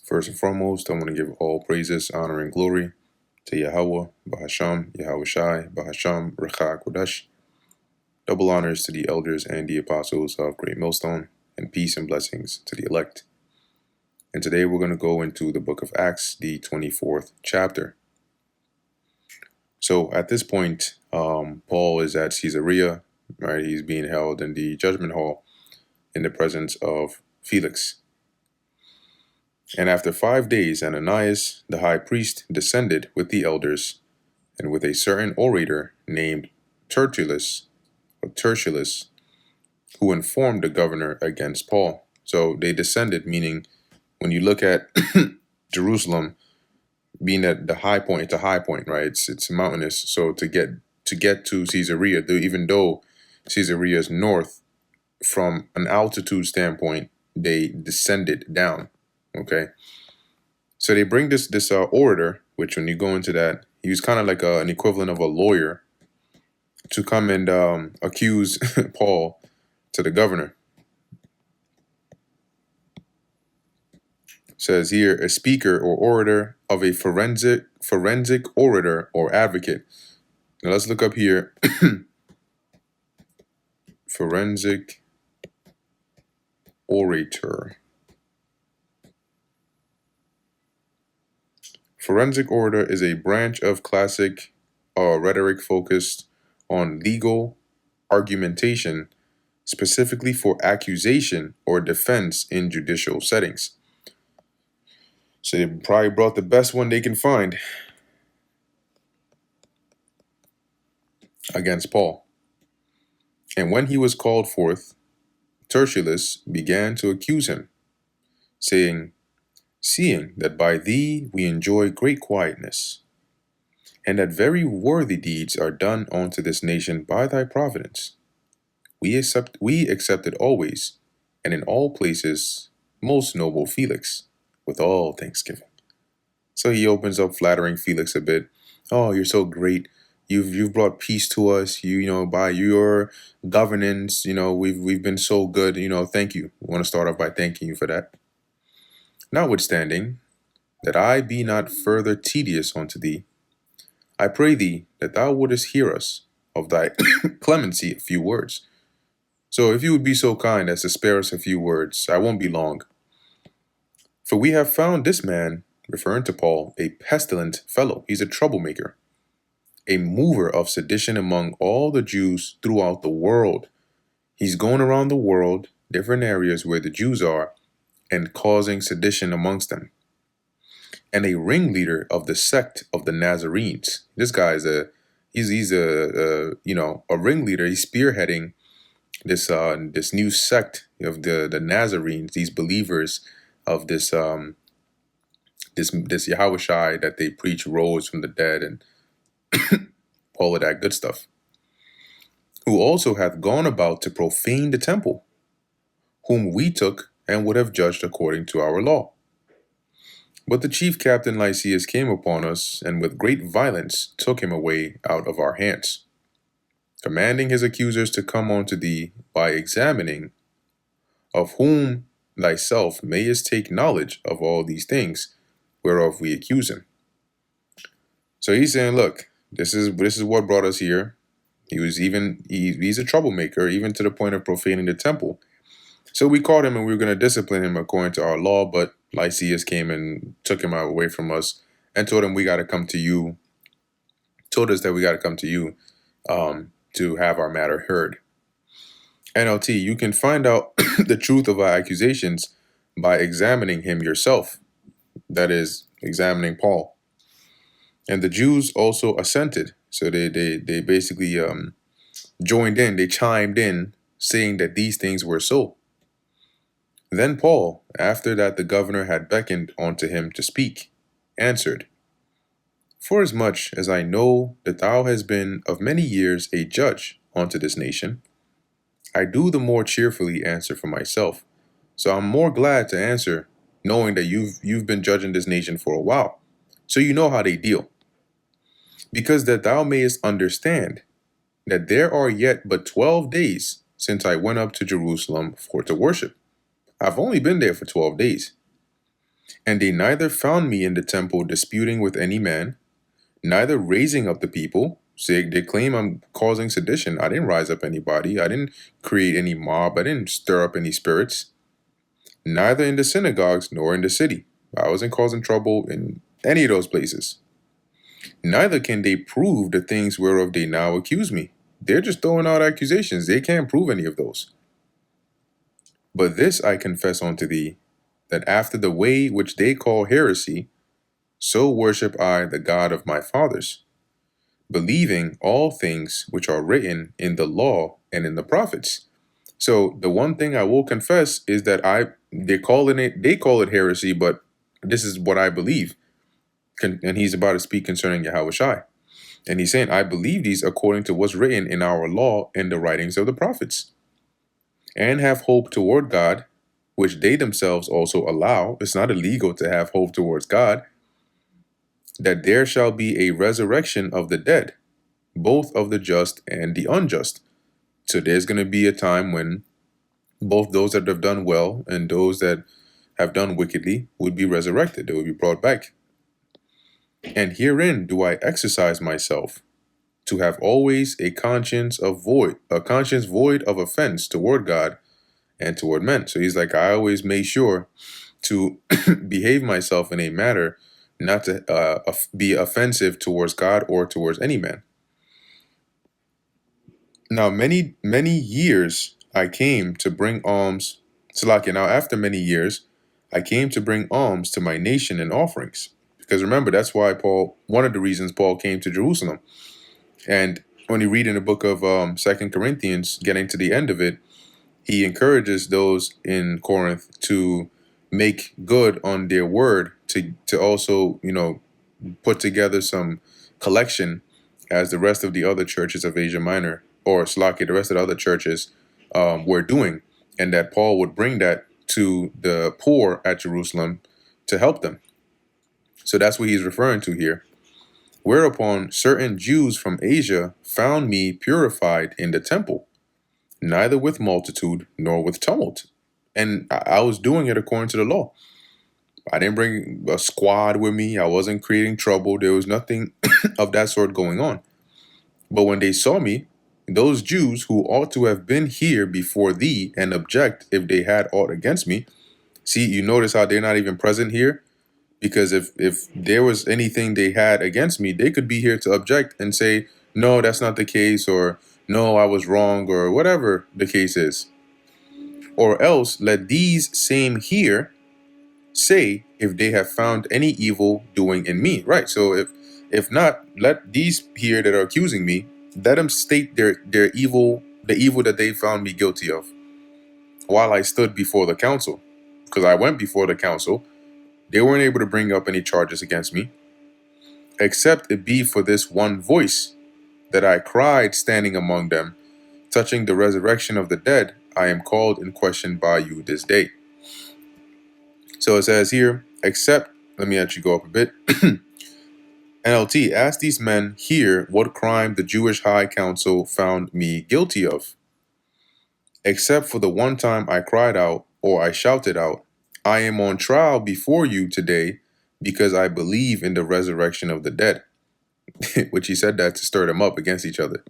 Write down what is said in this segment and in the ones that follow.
First and foremost, I want to give all praises, honor, and glory to Yahweh, Bahasham, Yahweh Shai, Bahasham, Recha Kodesh. Double honors to the elders and the apostles of Great Millstone, and peace and blessings to the elect. And today we're going to go into the book of Acts, the 24th chapter. So at this point, Paul is at Caesarea, right? He's being held in the judgment hall in the presence of Felix. And after 5 days, Ananias, the high priest, descended with the elders and with a certain orator named Tertullus, who informed the governor against Paul. So they descended, meaning when you look at Jerusalem being at the high point, it's a high point, right? It's mountainous. So to get to Caesarea, even though Caesarea is north, from an altitude standpoint, they descended down. Okay. So they bring this orator, which when you go into that, he was kind of like an equivalent of a lawyer, to come and accuse Paul to the governor. It says here, a speaker or orator of a forensic orator or advocate. Now let's look up here. Forensic orator. Forensic orator is a branch of classic rhetoric focused on legal argumentation, specifically for accusation or defense in judicial settings. So they probably brought the best one they can find against Paul. And when he was called forth, Tertullus began to accuse him, saying, "Seeing that by thee we enjoy great quietness, and that very worthy deeds are done unto this nation by thy providence, we accept it always, and in all places, most noble Felix, with all thanksgiving." So he opens up flattering Felix a bit. "Oh, you're so great. You've brought peace to us. You know, by your governance, we've been so good. Thank you. We want to start off by thanking you for that. Notwithstanding, that I be not further tedious unto thee, I pray thee that thou wouldest hear us of thy clemency a few words. So if you would be so kind as to spare us a few words, I won't be long. For we have found this man," referring to Paul, "a pestilent fellow." He's a troublemaker, a mover of sedition among all the Jews throughout the world. He's going around the world, different areas where the Jews are, and causing sedition amongst them. And a ringleader of the sect of the Nazarenes. This guy is he's a ringleader. He's spearheading this new sect of the Nazarenes, these believers of this Yahweh Shai that they preach rose from the dead and all of that good stuff. Who also hath gone about to profane the temple, whom we took and would have judged according to our law. But the chief captain Lysias came upon us, and with great violence took him away out of our hands, commanding his accusers to come unto thee by examining, of whom thyself mayest take knowledge of all these things, whereof we accuse him. So he's saying, look, this is what brought us here. He's a troublemaker, even to the point of profaning the temple. So we caught him and we were going to discipline him according to our law, but Lysias came and took him away from us and told him we got to come to you, told us that we got to come to you to have our matter heard. NLT, you can find out the truth of our accusations by examining him yourself. That is, examining Paul. And the Jews also assented. So they basically joined in, they chimed in, saying that these things were so. Then Paul, after that the governor had beckoned unto him to speak, answered, "Forasmuch as I know that thou hast been of many years a judge unto this nation, I do the more cheerfully answer for myself. So I'm more glad to answer, knowing that you've been judging this nation for a while, so you know how they deal. Because that thou mayest understand that there are yet but 12 days since I went up to Jerusalem for to worship." I've only been there for 12 days. And they neither found me in the temple disputing with any man, neither raising up the people. Say they claim I'm causing sedition. I didn't rise up anybody. I didn't create any mob. I didn't stir up any spirits. Neither in the synagogues nor in the city. I wasn't causing trouble in any of those places. Neither can they prove the things whereof they now accuse me. They're just throwing out accusations. They can't prove any of those. But this I confess unto thee, that after the way which they call heresy, so worship I the God of my fathers, believing all things which are written in the law and in the prophets. So the one thing I will confess is that they call it heresy, but this is what I believe. And he's about to speak concerning Yahweh Shai. And he's saying, I believe these according to what's written in our law and the writings of the prophets, and have hope toward God, which they themselves also allow. It's not illegal to have hope towards God, that there shall be a resurrection of the dead, both of the just and the unjust. So there's going to be a time when both those that have done well and those that have done wickedly would be resurrected. They would be brought back. And herein do I exercise myself, to have always a conscience void of offense toward God and toward men. So he's like, I always make sure to behave myself in a manner not to be offensive towards God or towards any man. Now, many years I came to bring alms. Salakia. Now, after many years, I came to bring alms to my nation and offerings. Because remember, that's why one of the reasons Paul came to Jerusalem. And when you read in the book of 2 Corinthians, getting to the end of it, he encourages those in Corinth to make good on their word, to also, put together some collection as the rest of the other churches of Asia Minor, or Slakia, the rest of the other churches were doing, and that Paul would bring that to the poor at Jerusalem to help them. So that's what he's referring to here. Whereupon certain Jews from Asia found me purified in the temple, neither with multitude nor with tumult. And I was doing it according to the law. I didn't bring a squad with me. I wasn't creating trouble. There was nothing of that sort going on. But when they saw me, those Jews who ought to have been here before thee and object if they had aught against me. See, you notice how they're not even present here? Because if there was anything they had against me, they could be here to object and say, no, that's not the case, or no, I was wrong, or whatever the case is. Or else let these same here say if they have found any evil doing in me. Right. So if not, let these here that are accusing me, let them state their evil, the evil that they found me guilty of, while I stood before the council. Because I went before the council. They weren't able to bring up any charges against me, except it be for this one voice that I cried standing among them, touching the resurrection of the dead. I am called in question by you this day. So it says here, except, let me actually go up a bit. NLT, ask these men here what crime the Jewish High Council found me guilty of. Except for the one time I cried out, or I shouted out, I am on trial before you today because I believe in the resurrection of the dead. Which he said that to stir them up against each other.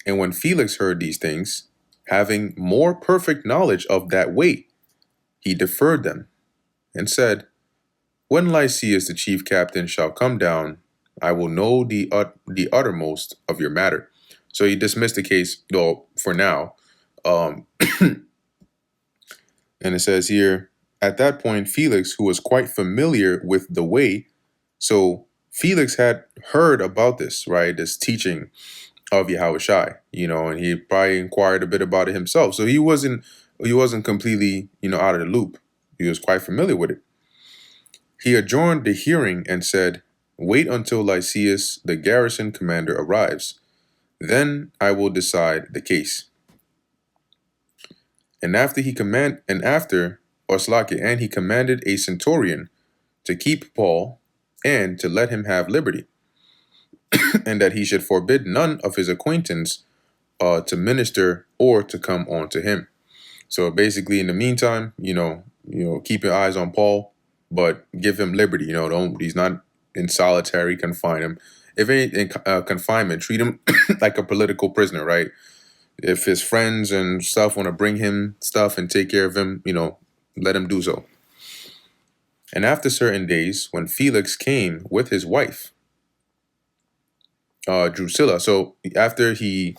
And when Felix heard these things, having more perfect knowledge of that way, he deferred them and said, when Lysias the chief captain shall come down, I will know the uttermost of your matter. So he dismissed the case, though, for now. And it says here, at that point, Felix, who was quite familiar with the way, so Felix had heard about this, right? This teaching of Yahweh Shai, and he probably inquired a bit about it himself. So he wasn't completely, out of the loop. He was quite familiar with it. He adjourned the hearing and said, wait until Lysias, the garrison commander, arrives. Then I will decide the case. And he commanded a centurion to keep Paul and to let him have liberty, and that he should forbid none of his acquaintance to minister or to come on to him. So basically, in the meantime, keep your eyes on Paul. but give him liberty. Don't he's not in solitary. Confine him. If any in confinement, treat him like a political prisoner, right? If his friends and stuff want to bring him stuff and take care of him, let him do so. And after certain days, when Felix came with his wife, Drusilla. So after he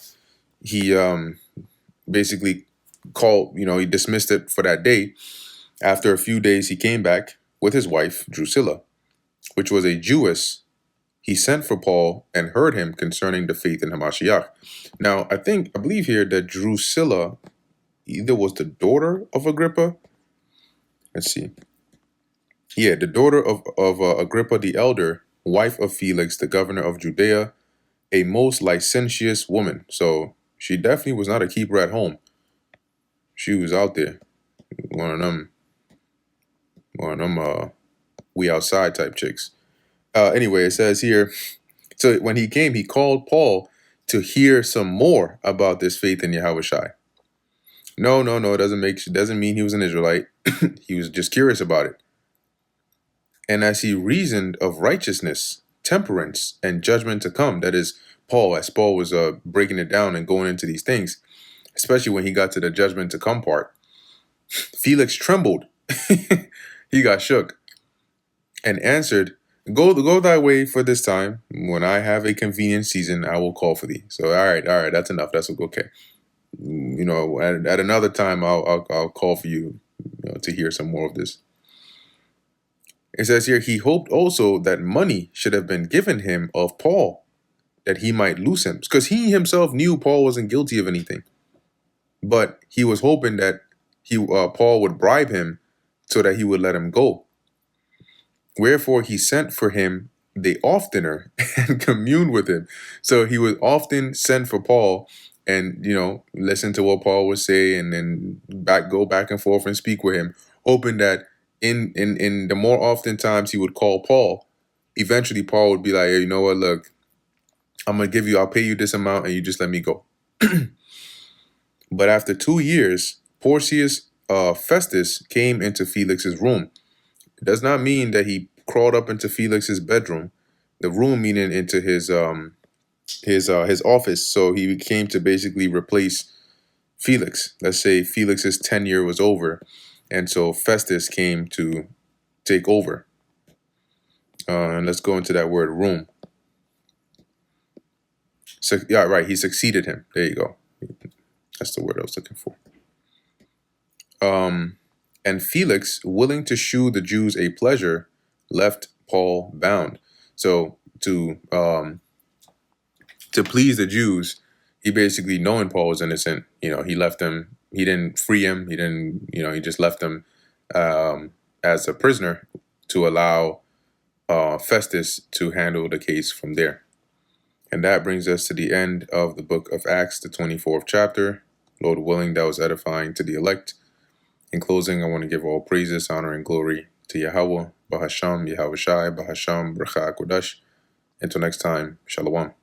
basically called, he dismissed it for that day. After a few days, he came back with his wife Drusilla, which was a Jewess. He sent for Paul and heard him concerning the faith in Hamashiach. Now, I believe here that Drusilla either was the daughter of Agrippa. Let's see. Yeah, the daughter of Agrippa the elder, wife of Felix, the governor of Judea, a most licentious woman. So she definitely was not a keeper at home. She was out there, one of them, we outside type chicks. Anyway, it says here, so when he came, he called Paul to hear some more about this faith in Yahweh Shai. No, it doesn't mean he was an Israelite. He was just curious about it. And as he reasoned of righteousness, temperance, and judgment to come, that is, as Paul was breaking it down and going into these things, especially when he got to the judgment to come part, Felix trembled. He got shook and answered, Go thy way for this time. When I have a convenient season, I will call for thee. So, all right, that's enough. That's okay. At another time, I'll call for you, to hear some more of this. It says here, he hoped also that money should have been given him of Paul, that he might loose him. Because he himself knew Paul wasn't guilty of anything. But he was hoping that Paul would bribe him so that he would let him go. Wherefore he sent for him the oftener and communed with him. So he would often send for Paul and, listen to what Paul would say and then go back and forth and speak with him, hoping that in the more often times he would call Paul, eventually Paul would be like, hey, you know what, look, I'll pay you this amount and you just let me go. But after 2 years, Porcius Festus came into Felix's room. It does not mean that he crawled up into Felix's bedroom. The room meaning into his office. So he came to basically replace Felix. Let's say Felix's tenure was over, and so Festus came to take over. And let's go into that word room. So yeah, right. He succeeded him. There you go. That's the word I was looking for. And Felix, willing to shew the Jews a pleasure, left Paul bound. So to please the Jews, he basically, knowing Paul was innocent, he left him. He didn't free him. He didn't, he just left him as a prisoner to allow Festus to handle the case from there. And that brings us to the end of the book of Acts, the 24th chapter. Lord willing, that was edifying to the elect. In closing, I want to give all praises, honor, and glory to Yahweh, Bahasham, Yahweh Shai, Bahasham, Bracha Kodash. Until next time, Shalom.